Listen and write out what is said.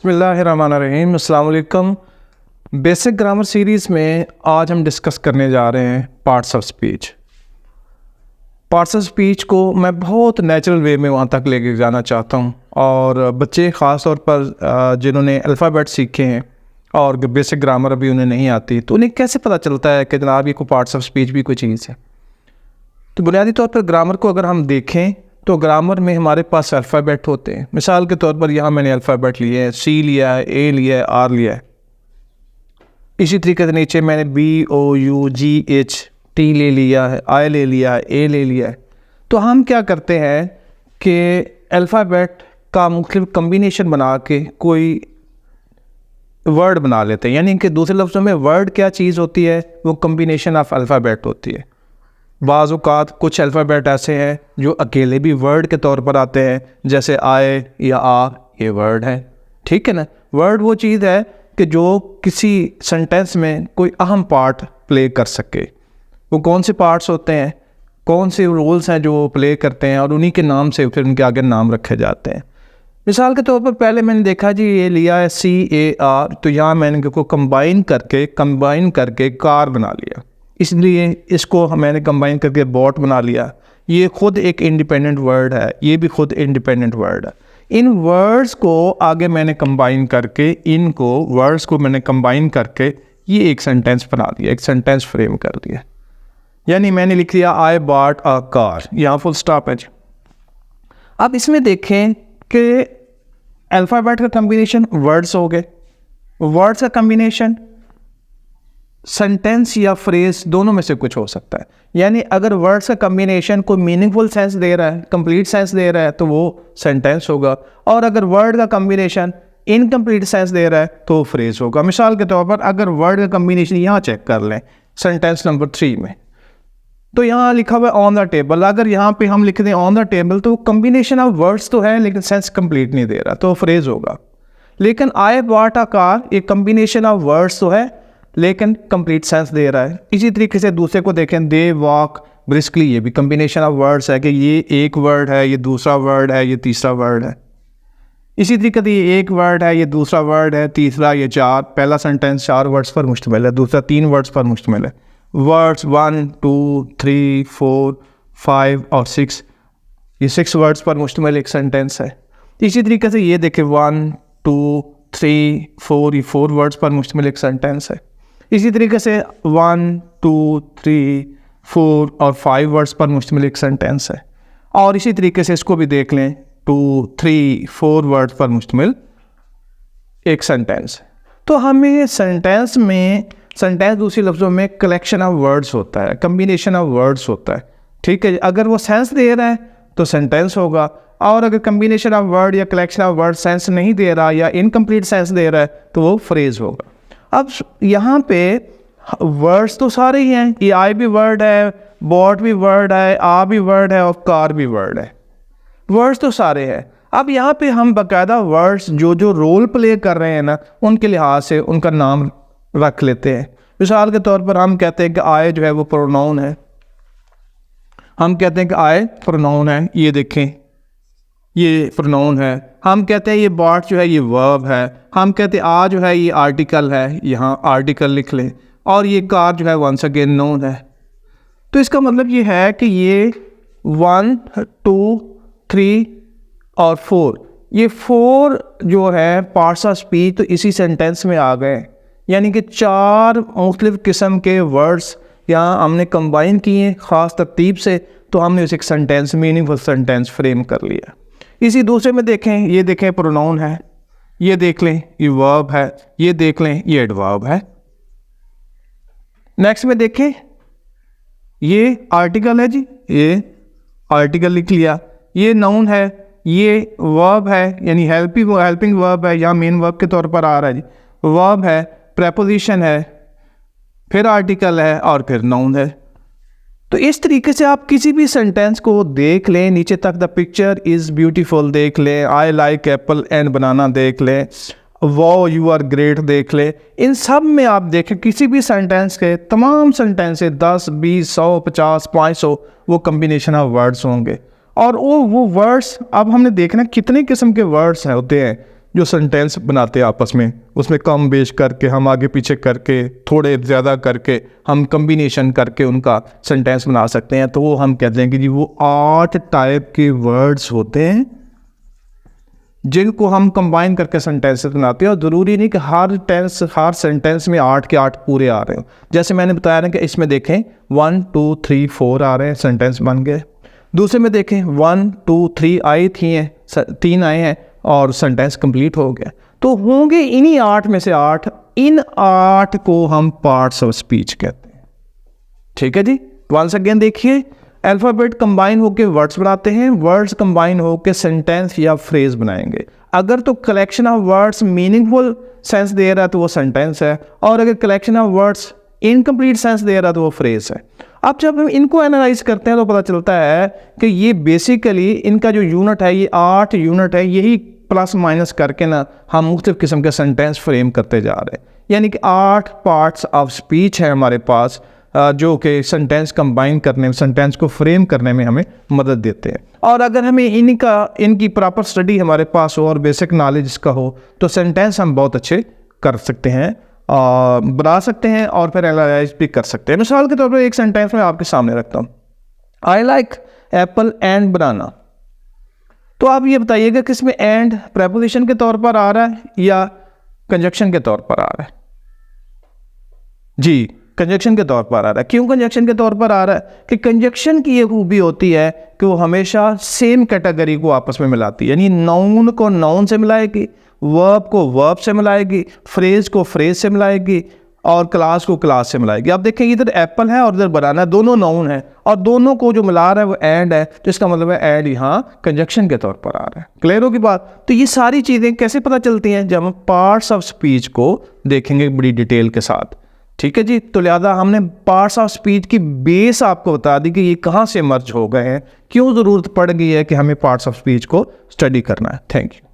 बिस्मिल्लाहिर्रहमानिर्रहीम, अस्सलाम वालेकुम। बेसिक ग्रामर सीरीज़ में आज हम डिस्कस करने जा रहे हैं parts of speech. Parts of speech को मैं बहुत नेचुरल वे में वहाँ तक लेके जाना चाहता हूँ, और बच्चे ख़ास तौर पर जिन्होंने अल्फ़ाबेट सीखे हैं और बेसिक ग्रामर अभी उन्हें नहीं आती, तो उन्हें कैसे पता चलता है कि जनाब ये कोई पार्ट्स ऑफ स्पीच भी कोई चीज़ है। तो बुनियादी तौर पर ग्रामर को अगर हम देखें तो ग्रामर में हमारे पास अल्फ़ाबेट होते हैं। मिसाल के तौर पर यहाँ मैंने अल्फ़ाबेट लिए हैं, सी लिया है, ए लिया है, आर लिया है। इसी तरीके से नीचे मैंने B O U G H T ले लिया है, आई ले लिया है, ए ले लिया है। तो हम क्या करते हैं कि अल्फ़ाबेट का मुख्तलिफ कम्बिनेशन बना के कोई वर्ड बना लेते हैं, यानी कि दूसरे लफ्ज़ों में वर्ड क्या चीज़ होती है, वो कम्बिनेशन ऑफ अल्फ़ाबेट होती है। बाज़ औक़ात कुछ अल्फ़ाबेट ऐसे हैं जो अकेले भी वर्ड के तौर पर आते हैं, जैसे आए या आ, ये वर्ड है, ठीक है ना। वर्ड वो चीज़ है कि जो किसी सेंटेंस में कोई अहम पार्ट प्ले कर सके। वो कौन से पार्ट्स होते हैं, कौन से रोल्स हैं जो वो प्ले करते हैं, और उन्हीं के नाम से फिर उनके आगे नाम रखे जाते हैं। मिसाल के तौर पर पहले मैंने देखा जी ये लिया है सी ए आर, तो यहाँ मैंने इसको कंबाइन करके कार बना लिया, इसलिए इसको मैंने कंबाइन करके बॉट बना लिया। ये खुद एक इंडिपेंडेंट वर्ड है, ये भी खुद इंडिपेंडेंट वर्ड है। इन वर्ड्स को आगे मैंने कंबाइन करके वर्ड्स को मैंने कंबाइन करके ये एक सेंटेंस बना दिया, एक सेंटेंस फ्रेम कर दिया। यानी मैंने लिख दिया आई बॉट अ कार, यहाँ फुल स्टॉप है जी। अब इसमें देखें कि अल्फ़ाबेट का कम्बिनेशन वर्ड्स हो गए, वर्ड्स का कम्बिनेशन सेंटेंस या फ्रेज दोनों में से कुछ हो सकता है। यानी अगर वर्ड्स का कम्बिनेशन कोई मीनिंगफुल सेंस दे रहा है, कंप्लीट सेंस दे रहा है, तो वो सेंटेंस होगा, और अगर वर्ड का कम्बिनेशन इनकम्प्लीट सेंस दे रहा है तो वो फ्रेज होगा। मिसाल के तौर पर अगर वर्ड का कम्बिनेशन यहाँ चेक कर लें सेंटेंस नंबर 3 में, तो यहाँ लिखा हुआ है ऑन द टेबल। अगर यहाँ पे हम लिख दें ऑन द टेबल, तो कम्बिनेशन ऑफ वर्ड्स तो है लेकिन सेंस कंप्लीट नहीं दे रहा, तो फ्रेज होगा। लेकिन आई बॉट अ कार, एक कम्बिनेशन ऑफ वर्ड्स तो है लेकिन कंप्लीट सेंस दे रहा है। इसी तरीके से दूसरे को देखें, दे वॉक ब्रिस्कली, ये भी कम्बिनेशन ऑफ वर्ड्स है कि ये एक वर्ड है, ये दूसरा वर्ड है, ये तीसरा वर्ड है। इसी तरीके से ये एक वर्ड है, ये दूसरा वर्ड है, तीसरा ये चार। पहला सेंटेंस 4 वर्ड्स पर मुश्तमिल है, दूसरा 3 वर्ड्स पर मुश्तमिल है। वर्ड्स 1 2 3 4 5 और 6, ये 6 वर्ड्स पर मुश्तमिल एक सेंटेंस है। इसी तरीके से ये देखें 1 2 3 4, ये 4 वर्ड्स पर मुश्तमिल एक सेंटेंस है। इसी तरीके से 1 2 3 4 और 5 वर्ड्स पर मुश्तमिल एक सेंटेंस है। और इसी तरीके से इसको भी देख लें, 2 3 4 वर्ड्स पर मुश्तमिल एक सेंटेंस है। तो हमें सेंटेंस दूसरे लफ्ज़ों में कलेक्शन ऑफ वर्ड्स होता है, कम्बिनेशन ऑफ वर्ड्स होता है, ठीक है। अगर वो सेंस दे रहा है तो सेंटेंस होगा, और अगर कम्बिनेशन ऑफ वर्ड या कलेक्शन ऑफ वर्ड सेंस नहीं दे रहा या इनकम्प्लीट सेंस दे रहा है तो वो फ्रेज होगा। अब यहाँ पे वर्ड्स तो सारे ही हैं, ये आई भी वर्ड है, बॉट भी वर्ड है, आ भी वर्ड है, और कार भी वर्ड है। वर्ड्स तो सारे हैं। अब यहाँ पे हम बाकायदा वर्ड्स जो रोल प्ले कर रहे हैं ना, उनके लिहाज से उनका नाम रख लेते हैं। मिसाल के तौर पर हम कहते हैं कि आए जो है वो प्रोनाउन है, हम कहते हैं कि आए प्रोनाउन है, ये देखें ये प्रोनाउन है। हम कहते हैं ये बॉट जो है ये वर्ब है। हम कहते हैं आ जो है ये आर्टिकल है, यहाँ आर्टिकल लिख लें। और ये कार जो है वंस अगेन नोन है। तो इसका मतलब ये है कि ये 1 2 3 और 4, ये 4 जो है पार्ट्स ऑफ स्पीच तो इसी सेंटेंस में आ गए। यानी कि 4 मुख्तलिफ किस्म के वर्ड्स यहाँ हमने कंबाइन किए ख़ास तरतीब से, तो हमने उसे एक सेंटेंस, मीनिंगफुल सेंटेंस फ्रेम कर लिया। इसी दूसरे में देखें, ये देखें प्रोनाउन है, ये देख लें ये वर्ब है, ये देख लें ये एडवर्ब है। नेक्स्ट में देखें ये आर्टिकल है जी, ये आर्टिकल लिख लिया। ये नाउन है, ये वर्ब है, यानी हेल्पिंग वर्ब है, या मेन वर्ब के तौर पर आ रहा है जी। वर्ब है, प्रेपोजिशन है, फिर आर्टिकल है, और फिर नाउन है। तो इस तरीके से आप किसी भी सेंटेंस को देख लें, नीचे तक द पिक्चर इज़ ब्यूटीफुल देख लें, आई लाइक एप्पल एंड बनाना देख लें, वो यू आर ग्रेट देख लें। इन सब में आप देखें किसी भी सेंटेंस के तमाम सेंटेंस 10 20 100 50 500 वो कम्बिनेशन ऑफ वर्ड्स होंगे। और वो वर्ड्स अब हमने देखना कितने किस्म के वर्ड्स होते हैं। जो सेंटेंस बनाते हैं आपस में, उसमें कम बेश करके, हम आगे पीछे करके, थोड़े ज़्यादा करके, हम कम्बिनेशन करके उनका सेंटेंस बना सकते हैं। तो वो हम कहते हैं कि जी वो 8 टाइप के वर्ड्स होते हैं जिनको हम कंबाइन करके सेंटेंस बनाते हैं। और ज़रूरी नहीं कि हर सेंटेंस में 8 के 8 पूरे आ रहे हो। जैसे मैंने बताया ना कि इसमें देखें 1 2 3 4 आ रहे हैं, सेंटेंस बन गए। दूसरे में देखें 1 2 3 आई थी हैं, 3 आए हैं और सेंटेंस कंप्लीट हो गया। तो होंगे इन्हीं 8 में से 8, इन 8 को हम पार्ट्स ऑफ स्पीच कहते हैं। ठीक है जी। वंस अगेन देखिए, अल्फ़ाबेट कंबाइन होकर वर्ड्स बनाते हैं, वर्ड्स कंबाइन होकर सेंटेंस या फ्रेज बनाएंगे। अगर तो collection of words meaningful sense दे रहा है तो वो सेंटेंस है, और अगर collection of words incomplete sense दे रहा है तो वो फ्रेज है। अब जब हम इनको एनालाइज करते हैं तो पता चलता है कि ये बेसिकली इनका जो यूनिट है, ये 8 यूनिट है। यही प्लस माइनस करके ना हम मुख्तलिफ किस्म के सेंटेंस फ्रेम करते जा रहे हैं। यानी कि 8 पार्ट्स ऑफ स्पीच है हमारे पास, जो कि सेंटेंस कंबाइन करने में, सेंटेंस को फ्रेम करने में हमें मदद देते हैं। और अगर हमें इनकी प्रॉपर स्टडी हमारे पास हो और बेसिक नॉलेज इसका हो तो सेंटेंस हम बहुत अच्छे कर सकते हैं, बना सकते हैं और फिर एनालाइज भी कर सकते हैं। मिसाल के तौर पर एक सेंटेंस मैं आपके सामने रखता हूँ, आई लाइक एप्पल एंड बनाना। तो आप ये बताइएगा कि इसमें एंड प्रेपोजिशन के तौर पर आ रहा है या कंजक्शन के तौर पर आ रहा है? जी, कंजक्शन के तौर पर आ रहा है। क्यों कंजक्शन के तौर पर आ रहा है? कि कंजक्शन की ये खूबी होती है कि वो हमेशा सेम कैटेगरी को आपस में मिलाती है। यानी नाउन को नाउन से मिलाएगी, वर्ब को वर्ब से मिलाएगी, फ्रेज को फ्रेज से मिलाएगी और क्लास को क्लास से मिलाएगी। आप देखेंगे इधर एप्पल है और इधर बनाना है, दोनों नाउन है और दोनों को जो मिला रहा है वो एंड है, तो इसका मतलब है एंड यहाँ कंजक्शन के तौर पर आ रहा है। क्लियर होगी बात? तो ये सारी चीज़ें कैसे पता चलती हैं? जब हम पार्ट्स ऑफ स्पीच को देखेंगे बड़ी डिटेल के साथ। ठीक है जी। तो लिहाजा हमने पार्ट्स ऑफ स्पीच की बेस आपको बता दी कि ये कहाँ से मर्ज हो गए हैं, क्यों ज़रूरत पड़ गई है कि हमें पार्ट्स ऑफ स्पीच को स्टडी करना है। Thank you.